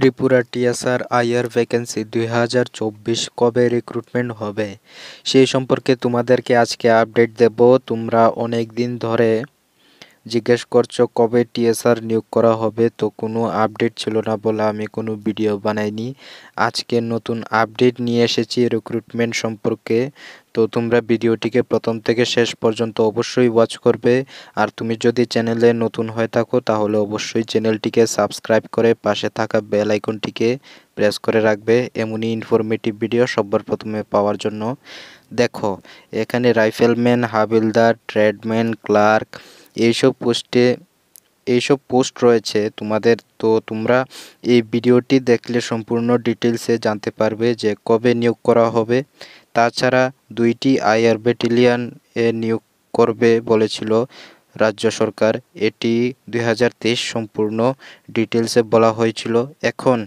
Tripura TSR IR vacancy 2024 কবে recruitment হবে সেই সম্পর্কে তোমাদেরকে আজকে আপডেট দেব। তোমরা অনেক দিন ধরে জিজ্ঞেস করছো কবে টিএসআর নিয়োগ করা হবে, তো কোনো আপডেট ছিল না বলে আমি কোনো ভিডিও বানাইনি। আজকে নতুন আপডেট নিয়ে এসেছি রিক্রুটমেন্ট সম্পর্কে, তো তোমরা ভিডিওটিকে প্রথম থেকে শেষ পর্যন্ত অবশ্যই ওয়াচ করবে। আর তুমি যদি চ্যানেলে নতুন হয়ে থাকো তাহলে অবশ্যই চ্যানেলটিকে সাবস্ক্রাইব করে পাশে থাকা বেল আইকনটিকে প্রেস করে রাখবে এমনই ইনফরমেটিভ ভিডিও সবার প্রথমে পাওয়ার জন্য। দেখো, এখানে রাইফেলম্যান, হাবিলদার, ট্রেডম্যান, ক্লার্ক এইসব পোস্ট রয়েছে তোমাদের। তো তোমরা এই ভিডিওটি দেখলে সম্পূর্ণ ডিটেলসে জানতে পারবে যে কবে নিয়োগ করা হবে। তাছাড়া 2টি আইআর ব্যাটালিয়ন এ নিয়োগ করবে বলেছিল রাজ্য সরকার, এটি 2023 সম্পূর্ণ ডিটেলসে বলা হয়েছিল। এখন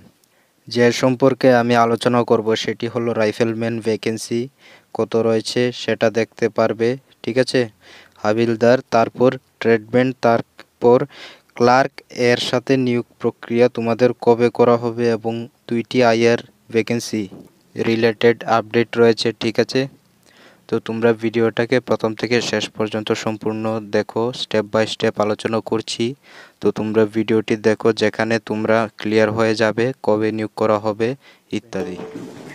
যে সম্পর্কে আমি আলোচনা করব সেটি হলো রাইফেলম্যান ভ্যাকেন্সি কত রয়েছে সেটা দেখতে পারবে, ঠিক আছে। হাবিলদার, তারপর ট্রেডম্যান, তারপর ক্লার্ক, এর সাথে নিয়োগ প্রক্রিয়া তোমাদের কবে করা হবে এবং 2টি আইআর ভ্যাকেন্সি রিলেটেড আপডেট রয়েছে, ঠিক আছে। তো তোমরা ভিডিওটাকে প্রথম থেকে শেষ পর্যন্ত সম্পূর্ণ দেখো, স্টেপ বাই স্টেপ আলোচনা করছি। তো তোমরা ভিডিওটি দেখো, যেখানে তোমরা ক্লিয়ার হয়ে যাবে কবে নিয়োগ করা হবে ইত্যাদি।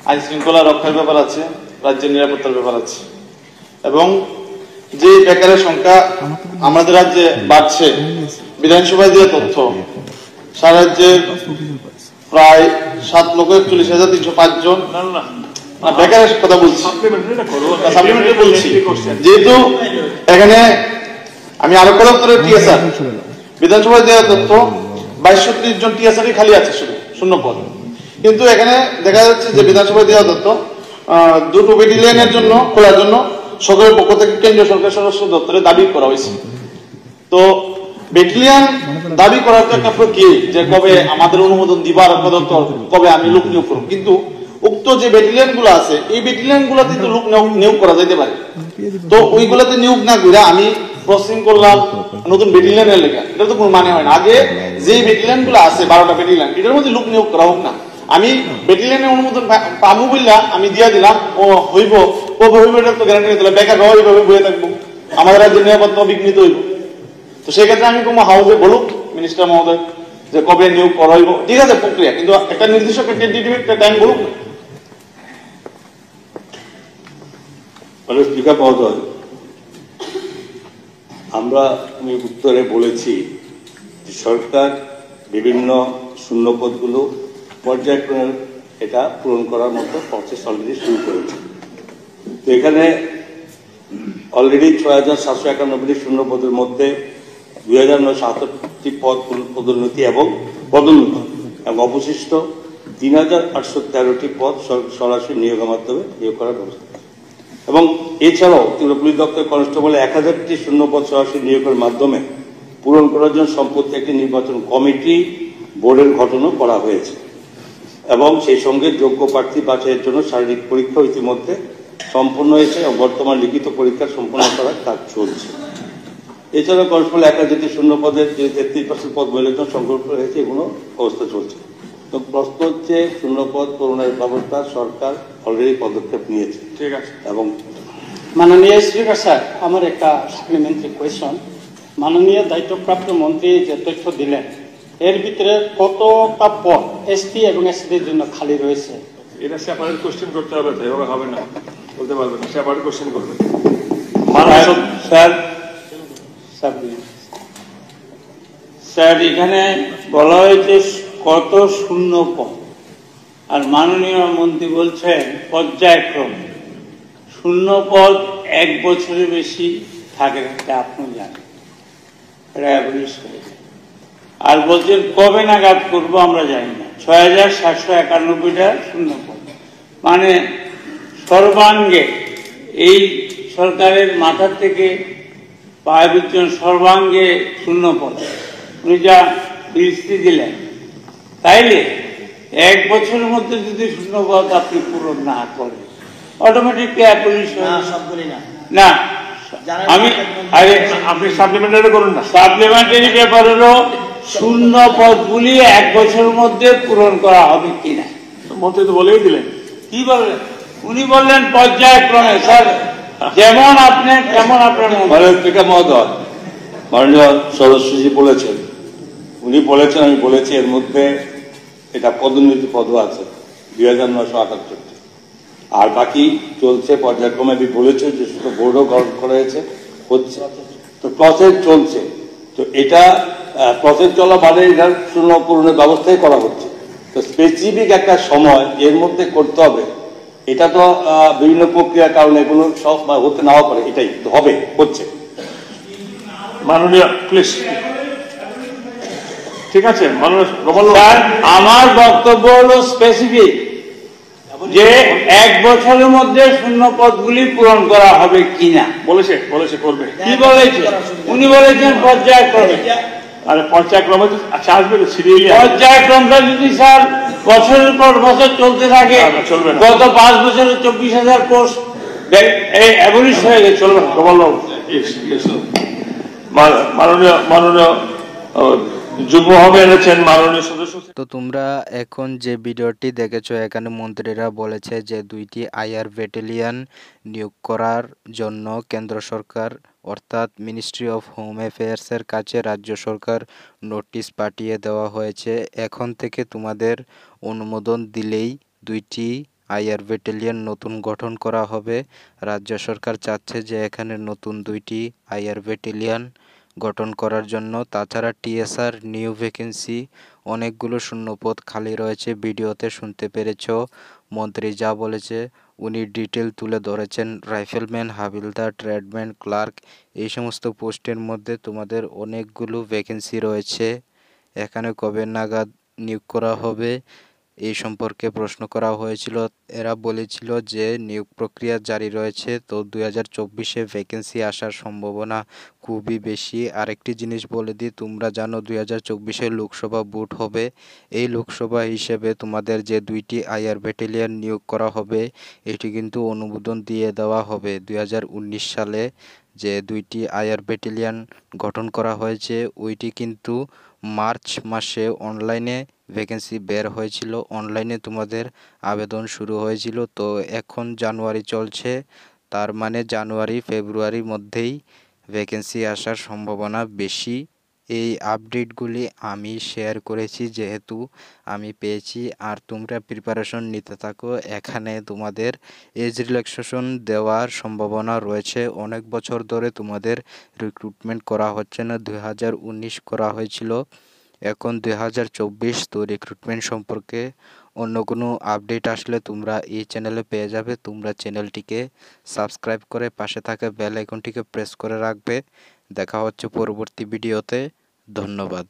আইন শৃঙ্খলা রক্ষার ব্যাপার আছে, রাজ্যের নিরাপত্তার ব্যাপার আছে, এবং যে বেকারের সংখ্যা আমাদের রাজ্যে বাড়ছে, বিধানসভায় দেওয়া তথ্য সারা রাজ্যে প্রায় 7,41,305 জন বেকারের কথা বলছি, সাপ্লিমেন্টারি বলছি। যেহেতু এখানে আমি আরোগ্য দপ্তরের টিএসআর, বিধানসভায় দেওয়া তথ্য 2230 জন টিএসআরই খালি আছে, শুধু শূন্য পদ। কিন্তু এখানে দেখা যাচ্ছে যে বিধানসভায় দেওয়া তথ্য 2টো ব্যাটালিয়নের জন্য খোলার জন্য সরকারের পক্ষ থেকে কেন্দ্রীয় সরকার স্বরাষ্ট্র দপ্তরে দাবি করা হয়েছে। তো ব্যাটালিয়ন দাবি করার তো একটা প্রক্রিয়া যে কবে আমাদের অনুমোদন দিবা আরোগ্য দপ্তর, কবে আমি লোক নিয়োগ করব। কিন্তু উক্ত যে ব্যাটালিয়ন গুলো আছে এই ব্যাটালিয়ন গুলোতে তো লোক নিয়োগ করা যেতে পারে। তো ওইগুলোতে নিয়োগ না করে আমি প্রসেসিং করলাম নতুন ব্যাটালিয়নের লেখা, এটা তো কোনো মানে হয় না। আগে যে ব্যাটালিয়ন গুলো আছে 12টা ব্যাটালিয়ন, এটার মধ্যে লোক নিয়োগ করা হোক না। আমি ব্যাটালিয়নের অনুমোদন পাবো বললা আমি দিয়ে দিলাম, ও হইব কবে হইব এটা তো গ্যারান্টি নিতে হবে। বেকার হওয়া এইভাবে বয়ে থাকবো, আমাদের রাজ্যের নিরাপত্তা বিঘ্নিত হইব। তো সেই ক্ষেত্রে আমি কোনো হাউসে বলুক মিনিস্টার মহোদয় যে কবে নিয়োগ করা হইব, ঠিক আছে প্রক্রিয়া, কিন্তু একটা নির্দিষ্ট একটা টাইম বলুক না। স্পিকার মহোদয়, আমি উত্তরে বলেছি যে সরকার বিভিন্ন শূন্যপদগুলো পর্যায়ক্রমে এটা পূরণ করার মতো প্রসেস অলরেডি শুরু করেছে। তো এখানে অলরেডি 6,791টি শূন্যপদের মধ্যে 2,967টি পদ পদোন্নতি এবং অবশিষ্ট 3,813টি পদ সরাসরি নিয়োগের মাধ্যমে নিয়োগ করার ব্যবস্থা। এবং এছাড়াও ত্রিপুরা পুলিশ দপ্তর কনস্টেবল 1000টি শূন্যপদ সরাসরি নিয়োগের মাধ্যমে পূরণ করার জন্য সম্প্রতি একটি নির্বাচন কমিটি বোর্ডের গঠনও করা হয়েছে এবং সেই সঙ্গে যোগ্য প্রার্থী বাছাইয়ের জন্য শারীরিক পরীক্ষা ইতিমধ্যে সম্পন্ন হয়েছে এবং বর্তমান লিখিত পরীক্ষা সম্পন্ন করার কাজ চলছে। এছাড়াও কনস্টেবল 1000টি শূন্যপদের যে 33% পদ মহিলার জন্য সংরক্ষণ হয়েছে, এগুলো অবস্থা চলছে। তো প্রশ্ন হচ্ছে শূন্যপদ পূরণের ব্যবস্থা সরকার অলরেডি পদক্ষেপ নিয়েছে, ঠিক আছে। এবং মাননীয় স্পিকার স্যার, আমার একটা সাপ্লিমেন্টারি কোয়েশন। মাননীয় দায়িত্বপ্রাপ্ত মন্ত্রী যে তথ্য দিলেন এর ভিতরে কতটা পদ এসটি এবং এসসিদের জন্য খালি রয়েছে? এটা সেপারেট কোশ্চেন করতে হবে, এভাবে হবে না, বলতে পারবেন না, সেপারেট কোশ্চেন করবেন। স্যার এখানে বলা হয়েছে কত শূন্য পদ, আর মাননীয় মন্ত্রী বলছেন পর্যায়ক্রমে। শূন্য পদ 1 বছরের বেশি থাকে না, এটা আপনি জানেন, এটা অ্যাবলিশ করেছে। আর বলছেন কবে নাগাদ করবো আমরা জানি না। 6,791টা শূন্য পদ, মানে সর্বাঙ্গে এই সরকারের মাথার থেকে পায়ে পর্যন্ত সর্বাঙ্গে শূন্য পদ উনি যা দৃষ্টি দিলেন, তাইলে 1 বছরের মধ্যে যদি শূন্যপদ আপনি পূরণ না করেন অটোমেটিকলি না। আমি আপনি সাপ্লিমেন্টারি করুন না। সাপ্লিমেন্টারি ব্যাপার হলো শূন্য পদগুলি 1 বছরের মধ্যে পূরণ করা হবে কিনা। মন্ত্রী তো বলেই দিলেন। কি বললেন? উনি বললেন পর্যায়ক্রমে। স্যার যেমন আপনি তেমন আপনার মাননীয় স্পিকার মহোদয়, মাননীয় সদস্যজি বলেছেন, উনি বলেছেন, আমি বলেছি, এর মধ্যে এটা পদোন্নতি পদও আছে 2978, আর বাকি চলছে পর্যায়ক্রমে। আমি বলেছি যে শুধু বোর্ডও গঠন করা হয়েছে, হচ্ছে, তো প্রসেস চলছে। তো এটা প্রসেস চলা মানে এটার শূন্য পূরণের ব্যবস্থাই করা হচ্ছে। তো স্পেসিফিক একটা সময় এর মধ্যে করতে হবে, এটা তো বিভিন্ন প্রক্রিয়ার কারণে কোনো সব হতে নাও পারে, এটাই হবে, হচ্ছে। মাননীয় প্লিজ, ঠিক আছে মাননীয় স্যার আমার বক্তব্য হলো স্পেসিফিক, যে 1 বছরের মধ্যে শূন্য পদগুলি পূরণ করা হবে কিনা। বলেছে করবে। কি বলেছে? উনি বলেছেন পর্যায়ক্রমে। আরে পর্যায়ক্রমে তো আচ্ছা আসবে তো সিরিয়ালি। পর্যায়ক্রমটা যদি স্যার বছরের পর বছর চলতে থাকে, চলবে না। গত 5 বছরে 24,000 পোস্ট অ্যাবলিশ হয়ে গেছে। চলবে না। মাননীয় যুগ্ম হবে এনেছেন মাননীয় সদস্য। তো তোমরা এখন যে ভিডিওটি দেখেছো, এখানে মন্ত্রীরা বলেছে যে 2টি আইআর ব্যাটালিয়ন নিয়োগ করার জন্য কেন্দ্র সরকার অর্থাৎ মিনিস্ট্রি অফ হোম অ্যাফেয়ার্সের কাছে রাজ্য সরকার নোটিশ পাঠিয়ে দেওয়া হয়েছে। এখন থেকে তোমাদের অনুমোদন দিলেই 2টি আইআর ব্যাটালিয়ন নতুন গঠন করা হবে। রাজ্য সরকার চাচ্ছে যে এখানে নতুন 2টি আইআর ব্যাটালিয়ন গঠন করার জন্য। তাছাড়া টিএসআর নিউ ভ্যাকেন্সি, অনেকগুলো শূন্যপদ খালি রয়েছে। ভিডিওতে শুনতে পেরেছ মন্ত্রী যা বলেছে, উনি ডিটেল তুলে ধরেছেন। রাইফেলম্যান, হাবিলদার, ট্রেডম্যান, ক্লার্ক, এই সমস্ত পোস্টের মধ্যে তোমাদের অনেকগুলো ভ্যাকেন্সি রয়েছে। এখানে কবে নাগাদ নিয়োগ করা হবে এই সম্পর্কে প্রশ্ন করা হয়েছিল। এরা বলেছিল যে নিয়োগ প্রক্রিয়া জারি রয়েছে, তো 2024-এ ভ্যাকেন্সি আসার সম্ভাবনা খুবই বেশি। আরেকটি জিনিস বলে দিই, তোমরা জানো 2024-এ লোকসভা ভোট হবে। এই লোকসভা হিসেবে তোমাদের যে 2টি আইআর ব্যাটালিয়ন নিয়োগ করা হবে, এটি কিন্তু অনুমোদন দিয়ে দেওয়া হবে। 2019 সালে যে 2টি আইআর ব্যাটালিয়ন গঠন করা হয়েছে, ওইটি কিন্তু মার্চ মাসে অনলাইনে ভ্যাকেন্সি বের হয়েছিল, অনলাইনে তোমাদের আবেদন শুরু হয়েছিল। তো এখন জানুয়ারি চলছে, তার মানে জানুয়ারি ফেব্রুয়ারির মধ্যেই ভ্যাকেন্সি আসার সম্ভাবনা বেশি। এই আপডেটগুলি আমি শেয়ার করেছি যেহেতু আমি পেয়েছি, আর তোমরা প্রিপারেশন নিতে থাকো। এখানে তোমাদের এজ রিল্যাক্সেশন দেওয়ার সম্ভাবনা রয়েছে। অনেক বছর ধরে তোমাদের রিক্রুটমেন্ট করা হচ্ছে না, 2019 করা হয়েছিল, এখন 2024। তো রিক্রুটমেন্ট সম্পর্কে অন্য কোনো আপডেট আসলে তোমরা এই চ্যানেলে পেয়ে যাবে। তোমরা চ্যানেলটিকে সাবস্ক্রাইব করে পাশে থাকা বেল আইকনটিকে প্রেস করে রাখবে। দেখা হচ্ছে পরবর্তী ভিডিওতে। ধন্যবাদ।